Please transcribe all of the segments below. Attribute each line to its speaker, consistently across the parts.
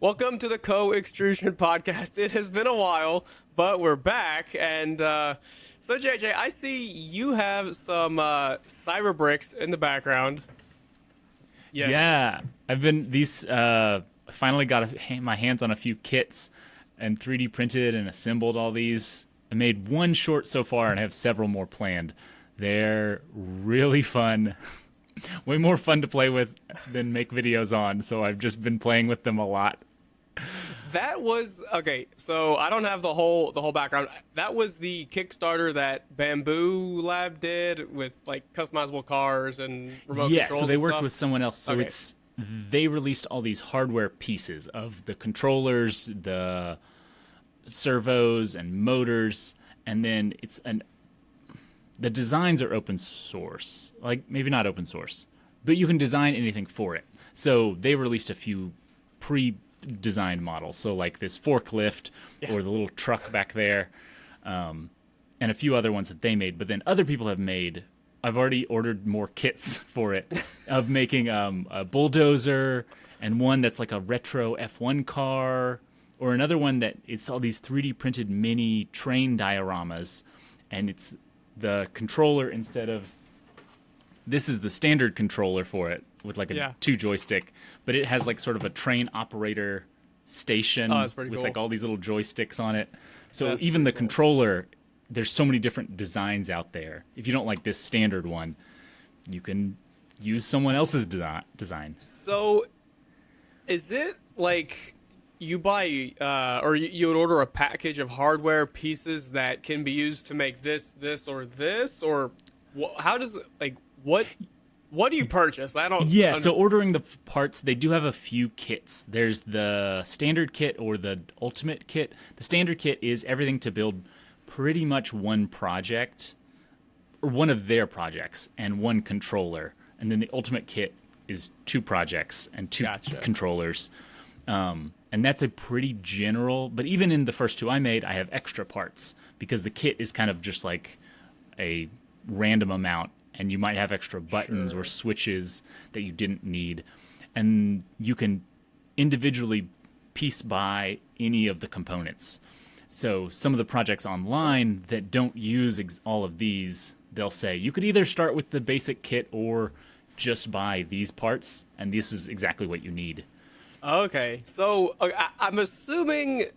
Speaker 1: Welcome to the Co-Extrusion Podcast. It has been a while, but we're back. And so, JJ, I see you have some Cyberbricks in the background. Yes.
Speaker 2: Yeah, I've been finally got my hands on a few kits and 3D printed and assembled all these. I made one short so far and I have several more planned. They're really fun. Way more fun to play with than make videos on, so I've just been playing with them a lot.
Speaker 1: That was okay. So I don't have the whole background. That was the Kickstarter that Bamboo Lab did with like customizable cars and remote
Speaker 2: Yeah,
Speaker 1: controls.
Speaker 2: so they
Speaker 1: and
Speaker 2: worked
Speaker 1: stuff.
Speaker 2: with someone else. So
Speaker 1: Okay.
Speaker 2: they released all these hardware pieces of the controllers, the servos and motors, and then the designs are open source. Like maybe not open source, but you can design anything for it. So they released a few pre-designed models. So like this forklift or the little truck back there, and a few other ones that they made. But then other people have made. I've already ordered more kits for it of making a bulldozer and one that's like a retro F1 car, or another one that it's all these 3D printed mini train dioramas, and it's the controller instead of this is the standard controller for it with like a two joystick, but it has like sort of a train operator station
Speaker 1: That's pretty
Speaker 2: with
Speaker 1: cool.
Speaker 2: like all these little joysticks on it. So
Speaker 1: That's
Speaker 2: even the
Speaker 1: pretty cool.
Speaker 2: controller, there's so many different designs out there. If you don't like this standard one, you can use someone else's design.
Speaker 1: So, is it like you buy or you would order a package of hardware pieces that can be used to make this, or this, or how does it like what do you purchase? I don't.
Speaker 2: Yeah, so ordering the parts, they do have a few kits. There's the standard kit or the ultimate kit. The standard kit is everything to build pretty much one project or one of their projects and one controller. And then the ultimate kit is two projects and two controllers. And that's a pretty general, but even in the first two I made, I have extra parts because the kit is kind of just like a random amount, and you might have extra buttons or switches that you didn't need. And you can individually piece by any of the components. So some of the projects online that don't use all of these, they'll say you could either start with the basic kit or just buy these parts, and this is exactly what you need.
Speaker 1: Okay, so I'm assuming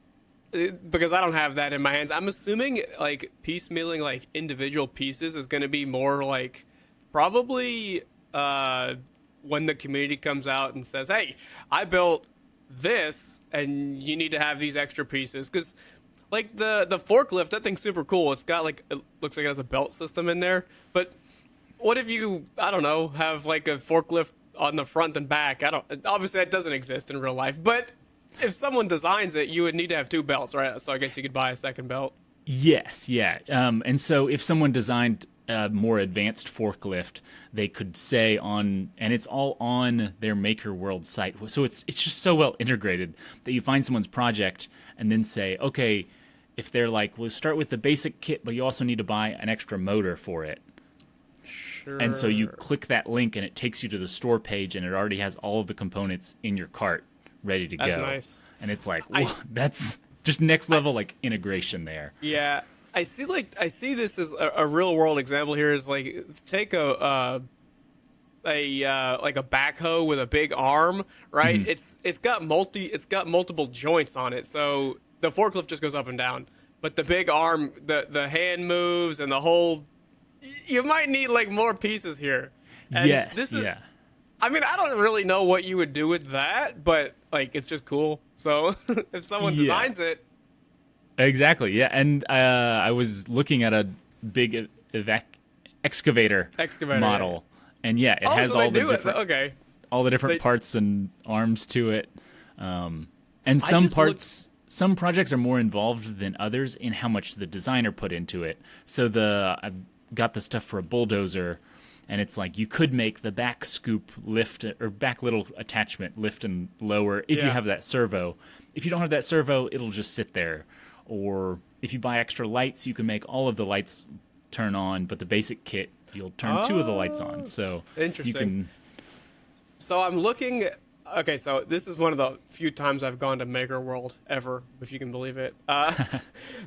Speaker 1: because I don't have that in my hands. I'm assuming like piecemealing like individual pieces is going to be more like probably when the community comes out and says, "Hey, I built this, and you need to have these extra pieces." Because like the forklift, that thing's super cool. It's got like it looks like it has a belt system in there. But what if you I don't know have like a forklift on the front and back? Obviously that doesn't exist in real life, but if someone designs it, you would need to have two belts, right? So I guess you could buy a second belt.
Speaker 2: Yes, yeah. And so if someone designed a more advanced forklift, they could say and it's all on their Maker World site. So it's just so well integrated that you find someone's project and then say, okay, if they're like, we'll start with the basic kit, but you also need to buy an extra motor for it.
Speaker 1: Sure.
Speaker 2: And so you click that link and it takes you to the store page and it already has all of the components in your cart ready to
Speaker 1: That's
Speaker 2: go.
Speaker 1: nice.
Speaker 2: And it's like, that's just next level like integration there.
Speaker 1: Yeah, I see this as a real world example here. Is like take a like a backhoe with a big arm, right?
Speaker 2: Mm-hmm.
Speaker 1: It's got multiple joints on it, so the forklift just goes up and down. But the big arm, the hand moves, and the whole. You might need like more pieces here. And
Speaker 2: yeah.
Speaker 1: I mean, I don't really know what you would do with that, but like it's just cool. So if someone designs it.
Speaker 2: Exactly, yeah. And I was looking at a big excavator model, and yeah, it has all the different all the different parts and arms to it. And some projects are more involved than others in how much the designer put into it. So I've got the stuff for a bulldozer, and it's like you could make the back scoop lift or back little attachment lift and lower if you have that servo. If you don't have that servo, it'll just sit there. Or if you buy extra lights, you can make all of the lights turn on, but the basic kit, you'll turn two of the lights on. So
Speaker 1: interesting.
Speaker 2: you can.
Speaker 1: So I'm looking Okay, so this is one of the few times I've gone to Maker World ever, if you can believe it.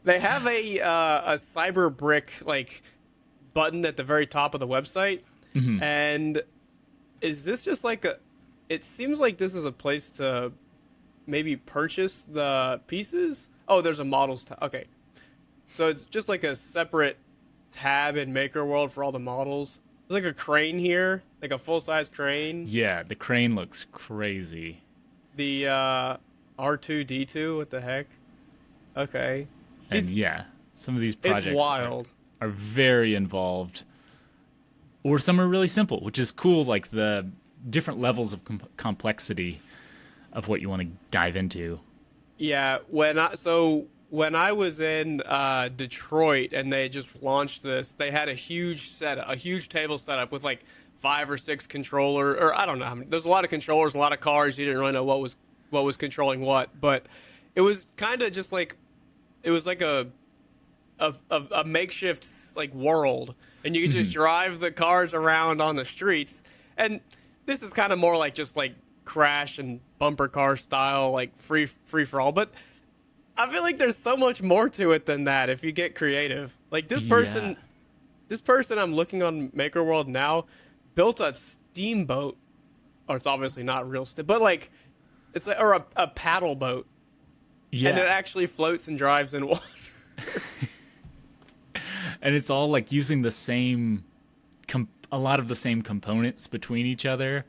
Speaker 1: They have a Cyberbrick like button at the very top of the website, and is this just like a? It seems like this is a place to maybe purchase the pieces. Oh, there's a models tab. Okay, so it's just like a separate tab in Maker World for all the models. There's like a crane here, like a full-size crane.
Speaker 2: Yeah, the crane looks crazy.
Speaker 1: The R2D2, what the heck? Okay.
Speaker 2: And yeah, some of these projects
Speaker 1: It's wild.
Speaker 2: Are very involved. Or some are really simple, which is cool, like the different levels of complexity of what you want to dive into.
Speaker 1: Yeah, when I was in Detroit and they just launched this, they had a huge table setup with like 5 or 6 or I don't know how many. There's a lot of controllers, a lot of cars. You didn't really know what was controlling what, but it was kind of just like it was like a makeshift like world, and you could just drive the cars around on the streets. And this is kind of more like just like crash and bumper car style, like free for all, but I feel like there's so much more to it than that if you get creative. Like this person I'm looking on Maker World now built a steamboat, or it's obviously not real but like it's like, or a paddle boat.
Speaker 2: Yeah.
Speaker 1: And it actually floats and drives in water.
Speaker 2: And it's all like using the same a lot of the same components between each other.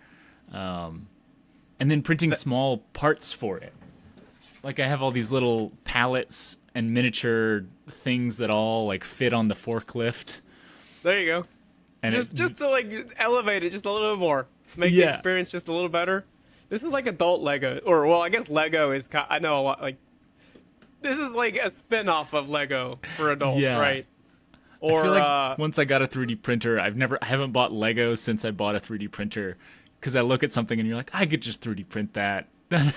Speaker 2: And then printing small parts for it. Like I have all these little pallets and miniature things that all like fit on the forklift.
Speaker 1: There you go.
Speaker 2: And
Speaker 1: just to like elevate it just a little bit more, make the experience just a little better. This is like adult Lego, or well, I guess Lego is. I know a lot. Like this is like a spin-off of Lego for adults, right? Or
Speaker 2: I feel like once I got a 3D printer, I haven't bought Lego since I bought a 3D printer, because I look at something and you're like, I could just 3D print that.
Speaker 1: I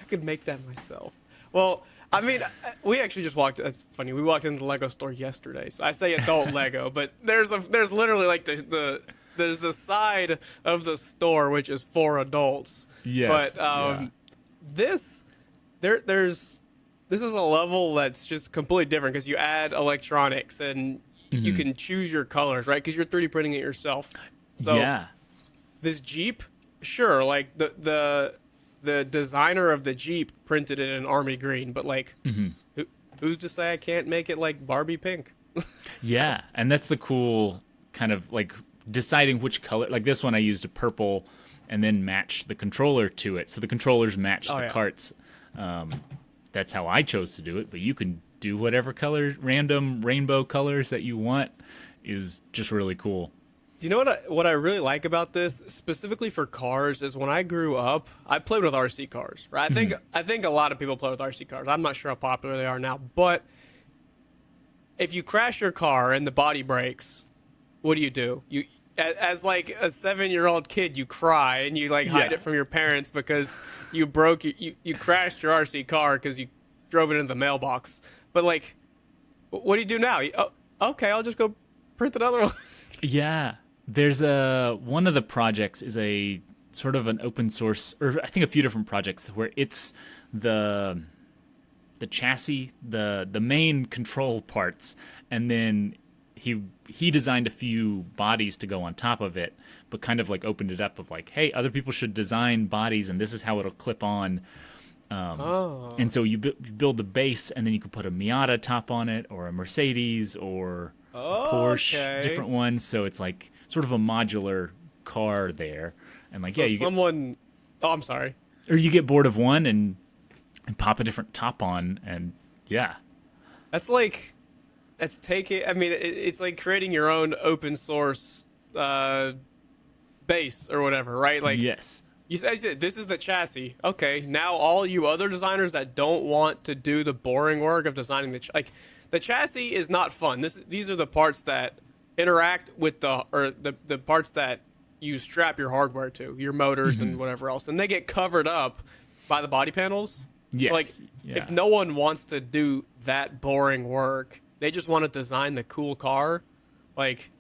Speaker 1: could make that myself. Well, I mean, we actually just walked. That's funny. We walked into the Lego store yesterday. So I say adult Lego, but there's literally like there's the side of the store which is for adults.
Speaker 2: Yes.
Speaker 1: But this is a level that's just completely different because you add electronics and you can choose your colors, right? Because you're 3D printing it yourself. So this Jeep, sure, like the designer of the Jeep printed it in army green, but like, who's to say I can't make it like Barbie pink?
Speaker 2: Yeah, and that's the cool kind of like deciding which color. Like this one, I used a purple and then matched the controller to it, so the controllers match the carts. That's how I chose to do it, but you can do whatever color, random rainbow colors that you want. Is just really cool.
Speaker 1: Do you know what I really like about this, specifically for cars, is when I grew up, I played with RC cars, right? I think a lot of people play with RC cars. I'm not sure how popular they are now, but if you crash your car and the body breaks, what do? You as like a 7-year-old kid, you cry and you like hide it from your parents because you crashed your RC car because you drove it into the mailbox. But like, what do you do now? Okay, I'll just go print another one.
Speaker 2: Yeah. There's one of the projects is a sort of an open source, or I think a few different projects where it's the chassis, the main control parts, and then he designed a few bodies to go on top of it, but kind of like opened it up of like, hey, other people should design bodies, and this is how it'll clip on. And so you build the base, and then you can put a Miata top on it, or a Mercedes, or Porsche, different ones. So it's like sort of a modular car there, and like
Speaker 1: so someone. I'm sorry.
Speaker 2: Or you get bored of one and pop a different top on, and
Speaker 1: that's taking. I mean, it's like creating your own open source base or whatever, right? Like
Speaker 2: yes.
Speaker 1: You said this is the chassis. Okay, now all you other designers that don't want to do the boring work of designing the chassis is not fun. These are the parts that interact with the parts that you strap your hardware to, your motors and whatever else, and they get covered up by the body panels.
Speaker 2: Yes.
Speaker 1: So like, if no one wants to do that boring work, they just want to design the cool car. Like,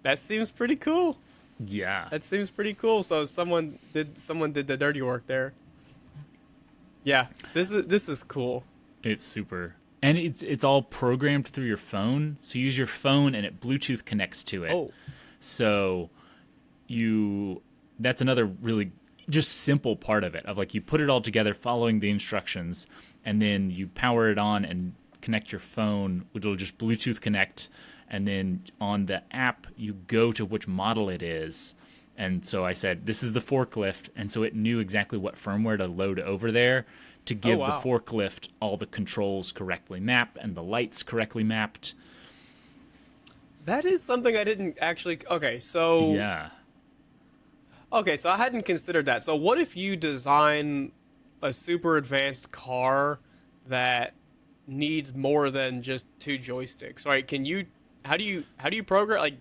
Speaker 1: that seems pretty cool.
Speaker 2: Yeah,
Speaker 1: That seems pretty cool. So someone did the dirty work there. Yeah, this is cool.
Speaker 2: it's super. And it's all programmed through your phone. So you use your phone and it Bluetooth connects to it.
Speaker 1: Oh,
Speaker 2: So you that's another really just simple part of it, of like you put it all together following the instructions, and then you power it on and connect your phone. It'll just Bluetooth connect, and then on the app you go to which model it is. And so I said this is the forklift, and so it knew exactly what firmware to load over there to give the
Speaker 1: wow.
Speaker 2: forklift all the controls correctly mapped and the lights correctly mapped.
Speaker 1: That is something I didn't actually.
Speaker 2: Yeah.
Speaker 1: Okay, so I hadn't considered that. So what if you design a super advanced car that needs more than just two joysticks? Right? How do you program, like,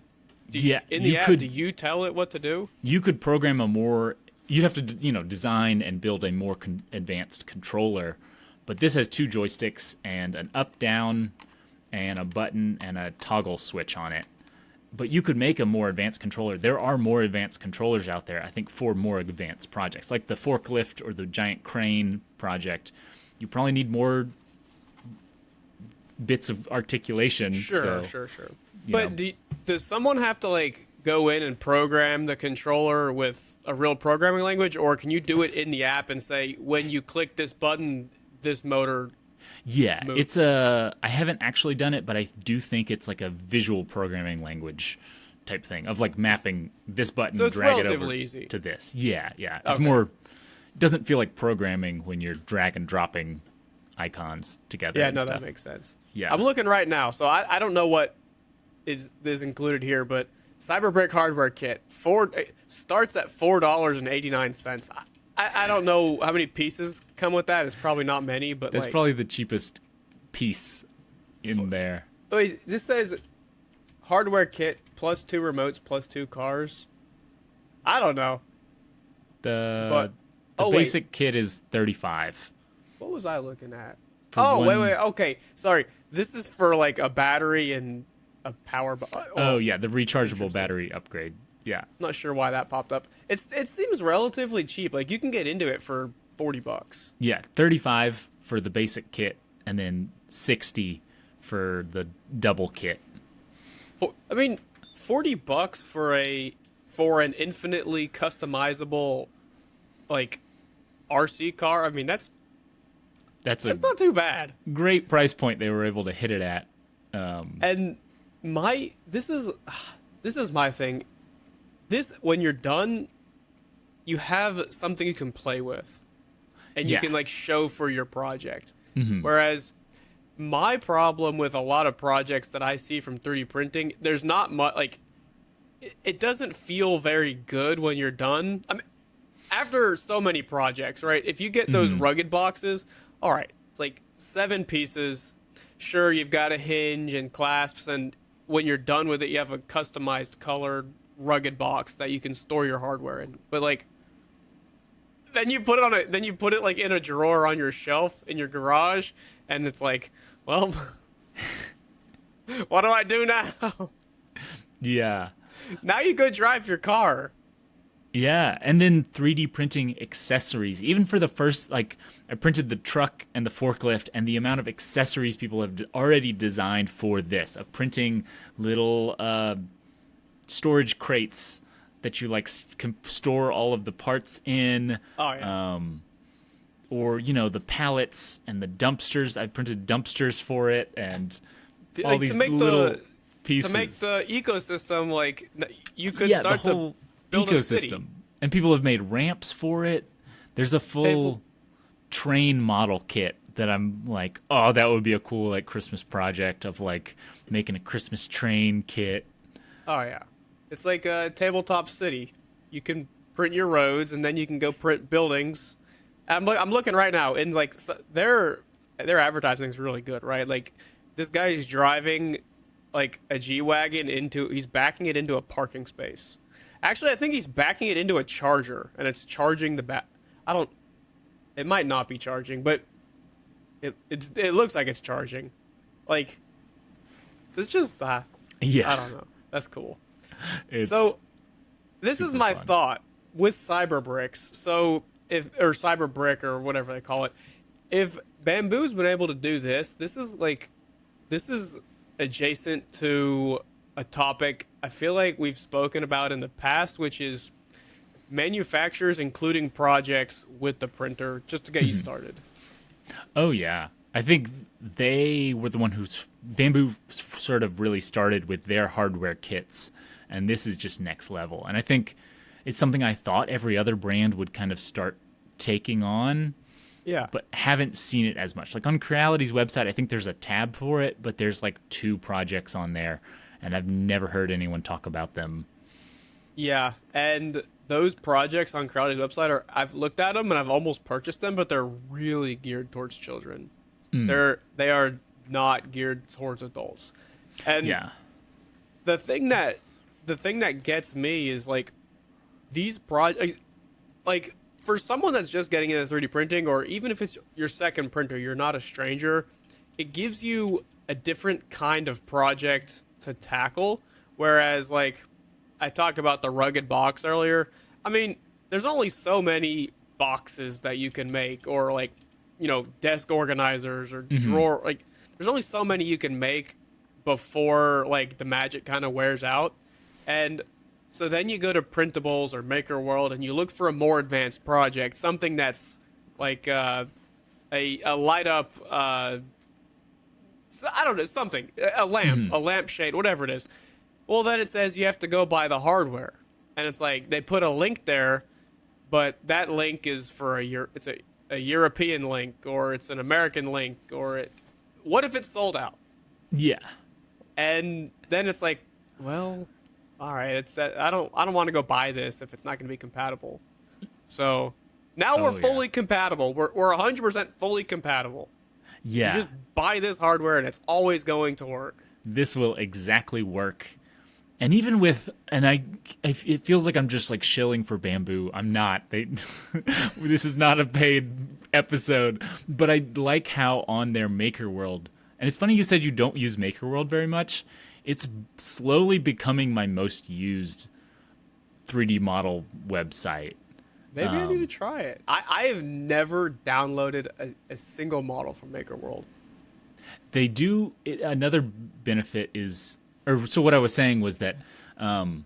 Speaker 2: Yeah,
Speaker 1: in the
Speaker 2: you
Speaker 1: app,
Speaker 2: could
Speaker 1: do you tell it what to do?
Speaker 2: you could program a more you'd have to design and build a more advanced controller, but this has two joysticks and an up down and a button and a toggle switch on it. But you could make a more advanced controller. There are more advanced controllers out there, I think, for more advanced projects like the forklift or the giant crane project. You probably need more bits of articulation.
Speaker 1: Sure,
Speaker 2: so,
Speaker 1: sure.
Speaker 2: you
Speaker 1: But
Speaker 2: know.
Speaker 1: does someone have to, like, go in and program the controller with a real programming language, or can you do it in the app and say, when you click this button, this motor?
Speaker 2: Yeah,
Speaker 1: move?
Speaker 2: it's a. I haven't actually done it, but I do think it's like a visual programming language type thing of like mapping this button,
Speaker 1: So it's
Speaker 2: drag it over
Speaker 1: relatively easy.
Speaker 2: to this. Yeah. It's
Speaker 1: Okay.
Speaker 2: more. It doesn't feel like programming when you're drag and dropping icons together.
Speaker 1: Yeah,
Speaker 2: and
Speaker 1: no,
Speaker 2: stuff.
Speaker 1: that makes sense.
Speaker 2: Yeah.
Speaker 1: I'm looking right now, so I don't know what is included here, but Cyberbrick hardware kit starts at $4.89. I don't know how many pieces come with that. It's probably not many, but
Speaker 2: That's
Speaker 1: like,
Speaker 2: probably the cheapest piece in there.
Speaker 1: wait, this says hardware kit plus 2 remotes plus 2 cars. I don't know.
Speaker 2: The
Speaker 1: oh, wait.
Speaker 2: basic kit is 35.
Speaker 1: What was I looking at?
Speaker 2: For
Speaker 1: Oh,
Speaker 2: one-
Speaker 1: wait. Okay, sorry. This is for like a battery and a power.
Speaker 2: Oh yeah, the rechargeable battery upgrade. Yeah.
Speaker 1: Not sure why that popped up. It seems relatively cheap. Like, you can get into it for $40.
Speaker 2: Yeah, 35 for the basic kit, and then 60 for the double kit.
Speaker 1: I mean, $40 for an infinitely customizable, like, RC car. I mean, that's
Speaker 2: That's
Speaker 1: not too bad.
Speaker 2: great price point they were able to hit it at.
Speaker 1: And this is my thing. When you're done, you have something you can play with, and you
Speaker 2: Yeah.
Speaker 1: can like show for your project. Whereas my problem with a lot of projects that I see from 3D printing, there's not much, like, it doesn't feel very good when you're done. I mean, after so many projects, right? If you get those rugged boxes, all right, it's like 7 pieces. Sure, you've got a hinge and clasps, and when you're done with it, you have a customized colored rugged box that you can store your hardware in. But like, then you put it like in a drawer on your shelf in your garage, and it's like, well, what do I do now?
Speaker 2: Yeah.
Speaker 1: Now you go drive your car.
Speaker 2: Yeah, and then 3D printing accessories. Even for the first, like, I printed the truck and the forklift, and the amount of accessories people have already designed for this, of printing little storage crates that you like can store all of the parts in.
Speaker 1: Oh yeah.
Speaker 2: Or the pallets and the dumpsters. I printed dumpsters for it, and all
Speaker 1: Like,
Speaker 2: these
Speaker 1: to make
Speaker 2: little pieces.
Speaker 1: to make the ecosystem, like, you could
Speaker 2: the
Speaker 1: start
Speaker 2: whole
Speaker 1: to build a
Speaker 2: ecosystem.
Speaker 1: city.
Speaker 2: And people have made ramps for it. There's a full train model kit that I'm like, oh, that would be a cool like Christmas project of like making a Christmas train kit.
Speaker 1: Oh yeah, it's like a tabletop city. You can print your roads, and then you can go print buildings. I'm looking right now, and like, their advertising is really good, right? Like, this guy is driving like a G-Wagon he's backing it into a parking space. Actually, I think he's backing it into a charger, and it's charging the it might not be charging, but it looks like it's charging. Like, it's just
Speaker 2: Yeah.
Speaker 1: I don't know. That's cool.
Speaker 2: It's,
Speaker 1: So this is
Speaker 2: super
Speaker 1: my
Speaker 2: fun.
Speaker 1: thought with Cyberbricks. So if or Cyberbrick or whatever they call it, if Bamboo's been able to do this, this is adjacent to a topic I feel like we've spoken about in the past, which is manufacturers including projects with the printer just to get you started.
Speaker 2: Oh yeah, I think they were the one who's Bamboo sort of really started with their hardware kits, and this is just next level. And I think it's something I thought every other brand would kind of start taking on,
Speaker 1: Yeah.
Speaker 2: but haven't seen it as much. Like on Creality's website, I think there's a tab for it, but there's like 2 projects on there, and I've never heard anyone talk about them.
Speaker 1: Yeah, and those projects on Crowdy's website are I've looked at them and I've almost purchased them, but they're really geared towards children. They are not geared towards adults. And
Speaker 2: Yeah.
Speaker 1: the thing that gets me is like these projects, like for someone that's just getting into 3D printing, or even if it's your second printer, you're not a stranger. It gives you a different kind of project to tackle. Whereas, like I talked about the rugged box earlier. I mean, there's only so many boxes that you can make, or like, desk organizers or drawer. Like, there's only so many you can make before like the magic kind of wears out. And so then you go to printables or Maker World and you look for a more advanced project, something that's like a light up. I don't know, something, a lamp, a lampshade, whatever it is. Well, then it says you have to go buy the hardware, and it's like they put a link there, but that link is for it's a European link, or it's an American link, what if it's sold out?
Speaker 2: Yeah.
Speaker 1: And then it's like, well, all right, it's that I don't want to go buy this if it's not going to be compatible. So now we're fully compatible. We're 100% fully compatible.
Speaker 2: Yeah.
Speaker 1: You just buy this hardware and it's always going to work.
Speaker 2: This will exactly work. And even with, it feels like I'm just like shilling for Bamboo. I'm not. This is not a paid episode, but I like how on their Maker World, and it's funny you said you don't use Maker World very much. It's slowly becoming my most used 3D model website.
Speaker 1: Maybe I need to try it. I have never downloaded a single model from Maker World.
Speaker 2: They do, another benefit is, so what I was saying was that on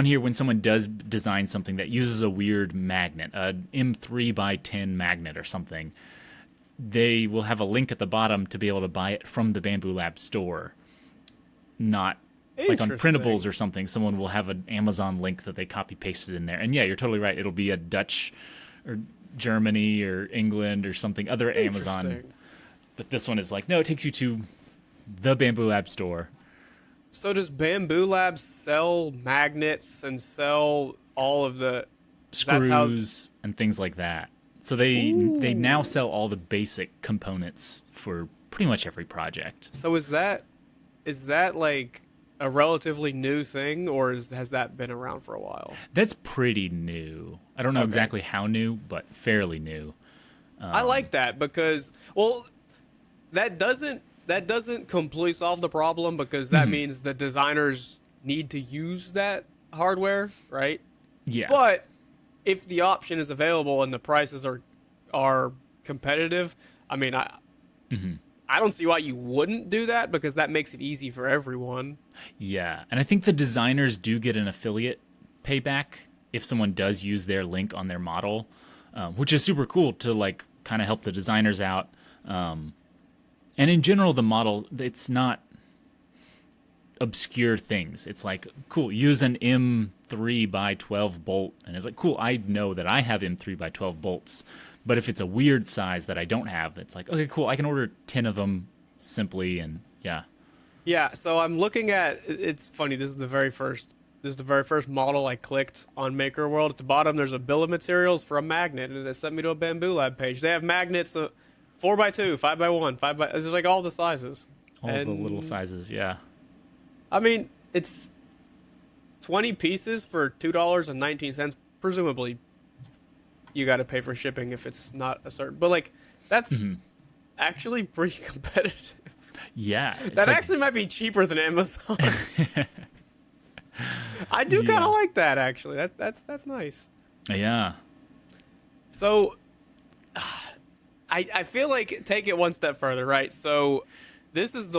Speaker 2: here, when someone does design something that uses a weird magnet, an M3 by 10 magnet or something, they will have a link at the bottom to be able to buy it from the Bamboo Lab store. Not like on printables or something, someone will have an Amazon link that they copy pasted in there. And yeah, you're totally right. It'll be a Dutch or Germany or England or something, other Amazon. But this one is like, no, it takes you to the Bamboo Lab store.
Speaker 1: So does Bamboo Lab sell magnets and sell all of the
Speaker 2: screws and things like that? So they now sell all the basic components for pretty much every project.
Speaker 1: So is that like a relatively new thing, or has that been around for a while?
Speaker 2: That's pretty new. I don't know exactly how new, but fairly new.
Speaker 1: I like that because, well, that doesn't completely solve the problem, because that means the designers need to use that hardware, right?
Speaker 2: Yeah.
Speaker 1: But if the option is available and the prices are competitive, I mean, I don't see why you wouldn't do that, because that makes it easy for everyone.
Speaker 2: Yeah, and I think the designers do get an affiliate payback if someone does use their link on their model, which is super cool to like kind of help the designers out. And in general, the model, it's not obscure things. It's like, cool, use an M3 by 12 bolt. And it's like, cool, I know that I have M3 by 12 bolts. But if it's a weird size that I don't have, it's like, okay, cool, I can order 10 of them simply, and yeah.
Speaker 1: Yeah, so I'm looking at, it's funny, this is the very first model I clicked on Maker World. At the bottom, there's a bill of materials for a magnet, and it sent me to a Bamboo Lab page. They have magnets 4x2, 5x1, 5x. There's like all the sizes.
Speaker 2: All the little sizes, yeah.
Speaker 1: I mean, it's 20 pieces for $2.19. Presumably, you got to pay for shipping if it's not a certain. But like, that's actually pretty competitive.
Speaker 2: Yeah.
Speaker 1: That actually might be cheaper than Amazon. I do kind
Speaker 2: Yeah.
Speaker 1: of like that actually. That's nice.
Speaker 2: Yeah.
Speaker 1: So I feel like take it one step further, right? So this is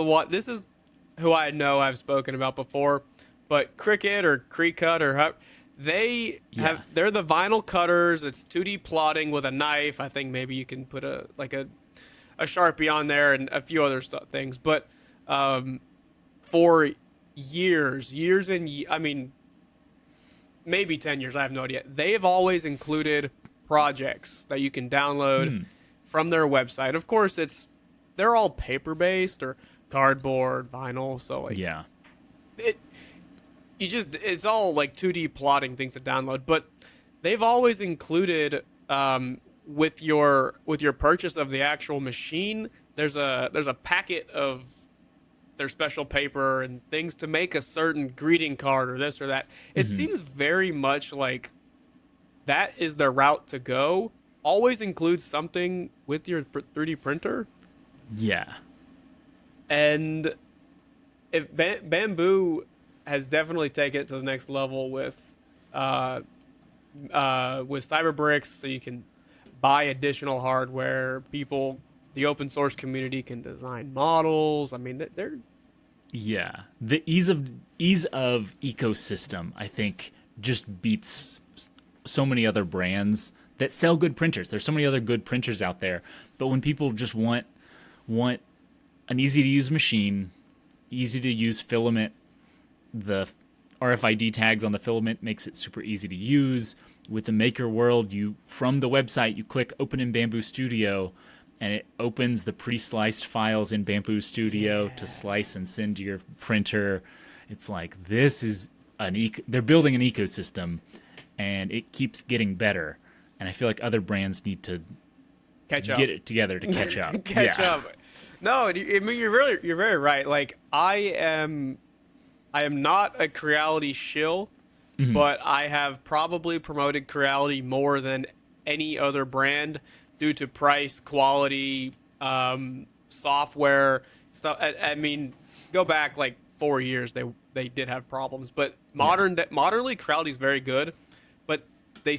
Speaker 1: who I know I've spoken about before, but Cricut or Cricut or how
Speaker 2: Yeah.
Speaker 1: they're the vinyl cutters. It's 2D plotting with a knife. I think maybe you can put a Sharpie on there and a few other things, but for I mean maybe 10 years, I have no idea. They've always included projects that you can download from their website. Of course, they're all paper based or cardboard, vinyl, so like
Speaker 2: Yeah.
Speaker 1: it it's all like 2D plotting things to download, but they've always included with your purchase of the actual machine, there's a packet of their special paper and things to make a certain greeting card or this or that. It seems very much like that is their route to go. Always include something with your 3D printer.
Speaker 2: Yeah.
Speaker 1: And if Bamboo has definitely taken it to the next level with Cyberbricks, so you can buy additional hardware. The open source community can design models. I mean, they're
Speaker 2: Yeah. The ease of ecosystem, I think, just beats so many other brands that sell good printers. There's so many other good printers out there, but when people just want an easy to use machine, easy to use filament, the RFID tags on the filament makes it super easy to use. With the Maker World, from the website you click Open in Bamboo Studio, and it opens the pre-sliced files in Bamboo Studio to slice and send to your printer. It's like this is they're building an ecosystem, and it keeps getting better. And I feel like other brands need to
Speaker 1: catch up.
Speaker 2: get it together to catch up.
Speaker 1: Catch
Speaker 2: Yeah.
Speaker 1: up. No, I mean you're very right. Like I am not a Creality shill, but I have probably promoted Creality more than any other brand due to price, quality, software stuff. I mean, go back like 4 years, they did have problems, but modernly Creality is very good, but they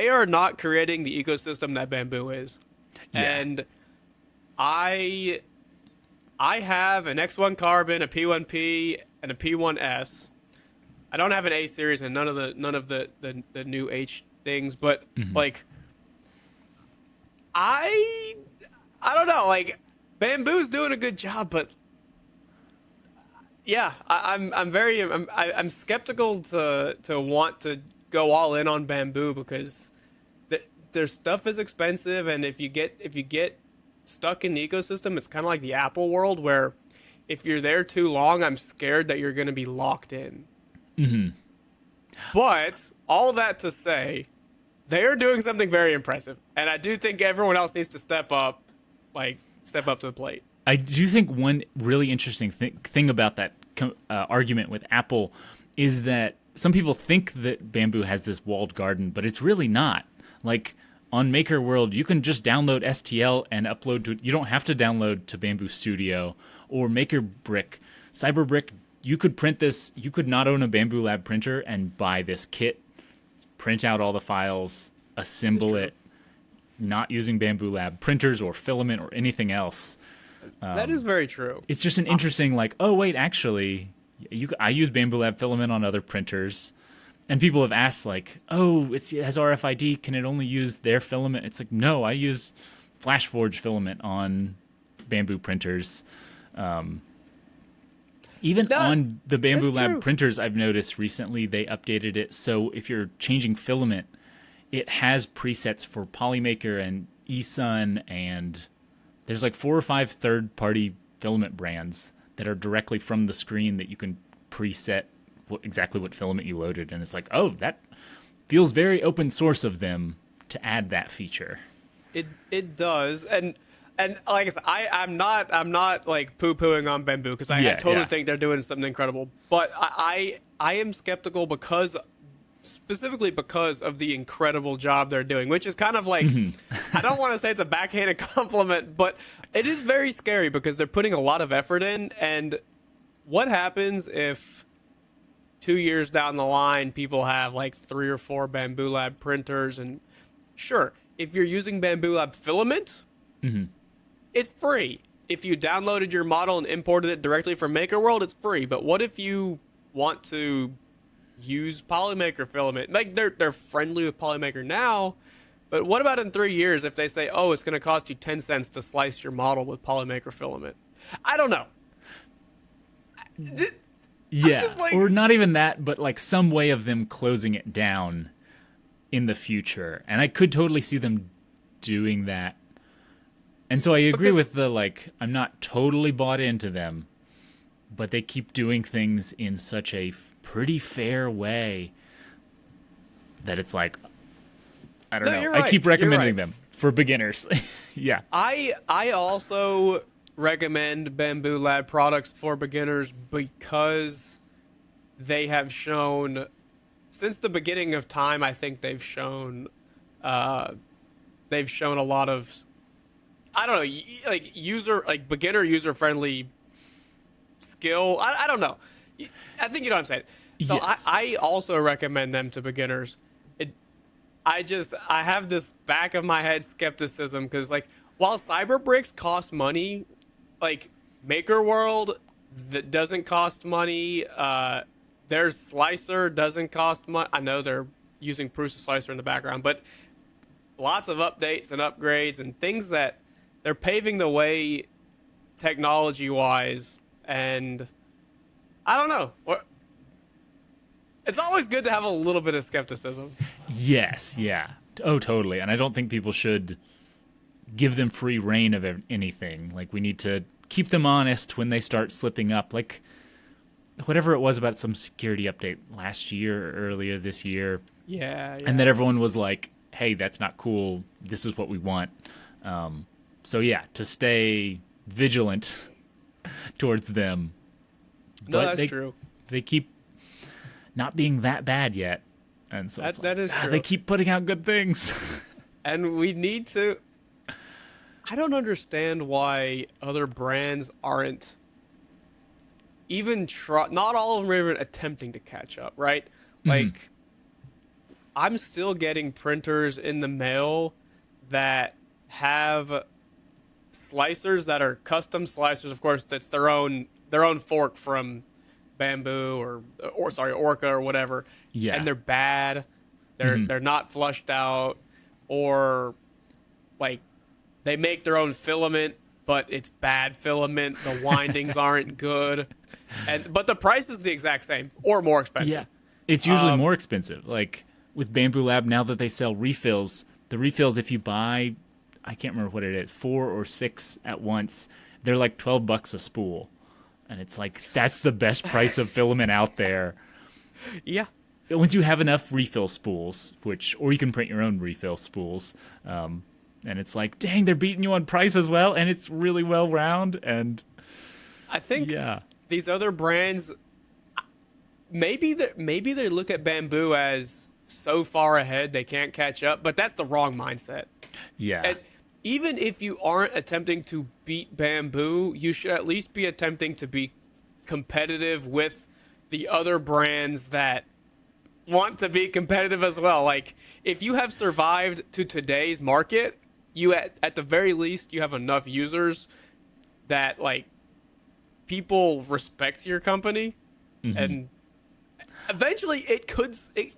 Speaker 1: are not creating the ecosystem that Bamboo is,
Speaker 2: Yeah.
Speaker 1: and I have an X1 Carbon, a P1P, and a P1S. I don't have an A series and none of the new H things, but like I don't know, like Bamboo's doing a good job, but yeah, I'm skeptical to want to go all in on Bamboo because their stuff is expensive, and if you get stuck in the ecosystem, it's kind of like the Apple world where if you're there too long, I'm scared that you're going to be locked in. But all that to say, they are doing something very impressive, and I do think everyone else needs to step up to the plate.
Speaker 2: I do think one really interesting thing about that argument with Apple is that some people think that Bamboo has this walled garden, but it's really not. Like on Maker World, you can just download STL and upload to. You don't have to download to Bamboo Studio or Makerbrick, Cyberbrick. You could print this. You could not own a Bamboo Lab printer and buy this kit, print out all the files, assemble it, not using Bamboo Lab printers or filament or anything else.
Speaker 1: That is very true.
Speaker 2: It's just an interesting, like, oh wait, actually, I use Bamboo Lab filament on other printers, and people have asked like, oh, it has RFID, can it only use their filament? It's like, no, I use FlashForge filament on Bamboo printers. Even on the Bamboo Lab
Speaker 1: true.
Speaker 2: printers, I've noticed recently they updated it so if you're changing filament, it has presets for Polymaker and eSun, and there's like 4 or 5 third-party filament brands that are directly from the screen that you can preset exactly what filament you loaded, and it's like, oh, that feels very open source of them to add that feature.
Speaker 1: It does, and like I said, I'm not like poo-pooing on Bamboo because I totally think they're doing something incredible, but I am skeptical specifically because of the incredible job they're doing, which is kind of like, I don't want to say it's a backhanded compliment, but it is very scary because they're putting a lot of effort in, and what happens if 2 years down the line, people have like 3 or 4 Bamboo Lab printers, and sure, if you're using Bamboo Lab filament, it's free. If you downloaded your model and imported it directly from MakerWorld, it's free. But what if you want to use Polymaker filament? Like they're friendly with Polymaker now, but what about in 3 years if they say, oh, it's going to cost you 10 cents to slice your model with Polymaker filament? I don't know.
Speaker 2: Yeah, or not even that, but like some way of them closing it down in the future. And I could totally see them doing that. And so I agree with the, like, I'm not totally bought into them, but they keep doing things in such a pretty fair way that it's like, I don't know. I keep recommending them for beginners. Yeah.
Speaker 1: I also recommend Bamboo Lab products for beginners because they have shown, since the beginning of time, I think they've shown a lot of, I don't know, like beginner user friendly skill. I don't know. I think you know what I'm saying. So yes. I also recommend them to beginners. I have this back of my head skepticism because, like, while Cyberbricks cost money, like MakerWorld that doesn't cost money. Their slicer doesn't cost much. I know they're using Prusa slicer in the background, but lots of updates and upgrades and things that they're paving the way technology-wise. And I don't know. It's always good to have a little bit of skepticism.
Speaker 2: Yes, yeah. Oh, totally. And I don't think people should give them free reign of anything. Like, we need to keep them honest when they start slipping up. Like, whatever it was about some security update last year or earlier this year.
Speaker 1: Yeah.
Speaker 2: And that everyone was like, hey, that's not cool. This is what we want. So, yeah, to stay vigilant towards them.
Speaker 1: No, that's true.
Speaker 2: They keep not being that bad yet. And so
Speaker 1: that is true.
Speaker 2: They keep putting out good things.
Speaker 1: And we need to... I don't understand why other brands aren't even not all of them are even attempting to catch up, right? Like, I'm still getting printers in the mail that have slicers that are custom slicers. Of course, that's their own fork from Bamboo or Orca or whatever. Yeah. And they're bad. They're not flushed out, or like they make their own filament, but it's bad filament. The windings aren't good. But the price is the exact same or more expensive.
Speaker 2: Yeah. It's usually more expensive. Like with Bamboo Lab, now that they sell refills, the refills, if you buy, I can't remember what it is, 4 or 6 at once, they're like $12 a spool. And it's like, that's the best price of filament out there.
Speaker 1: Yeah.
Speaker 2: Once you have enough refill spools, or you can print your own refill spools, and it's like, dang, they're beating you on price as well, and it's really well round. And
Speaker 1: I think these other brands, maybe they look at Bamboo as so far ahead they can't catch up, but that's the wrong mindset.
Speaker 2: Yeah.
Speaker 1: And even if you aren't attempting to beat Bamboo, you should at least be attempting to be competitive with the other brands that want to be competitive as well. Like, if you have survived to today's market, you at the very least you have enough users that like people respect your company, and eventually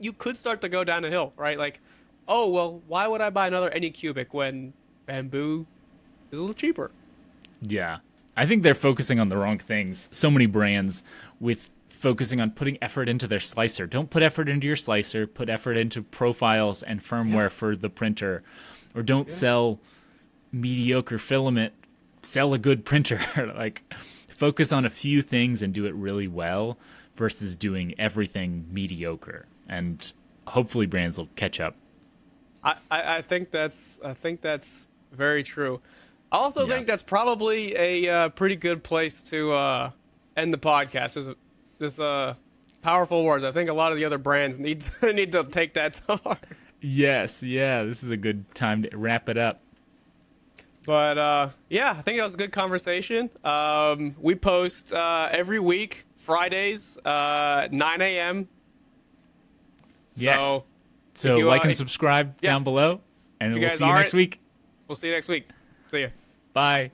Speaker 1: you could start to go down a hill, right? Like, oh well, why would I buy another Anycubic when Bamboo is a little cheaper?
Speaker 2: Yeah, I think they're focusing on the wrong things. So many brands with focusing on putting effort into their slicer. Don't put effort into your slicer. Put effort into profiles and firmware for the printer. Or don't sell mediocre filament. Sell a good printer. Like, focus on a few things and do it really well versus doing everything mediocre. And hopefully brands will catch up.
Speaker 1: I think that's very true. I also think that's probably a pretty good place to end the podcast. This powerful words. I think a lot of the other brands need to take that to heart.
Speaker 2: Yes, yeah, this is a good time to wrap it up. But
Speaker 1: I think that was a good conversation. We post every week Fridays, 9 a.m.
Speaker 2: Yes.
Speaker 1: So,
Speaker 2: So
Speaker 1: if you,
Speaker 2: like and subscribe
Speaker 1: yeah.
Speaker 2: down below, and
Speaker 1: you
Speaker 2: we'll
Speaker 1: guys
Speaker 2: see you next
Speaker 1: aren't-
Speaker 2: week.
Speaker 1: we'll see you next week. See ya.
Speaker 2: Bye.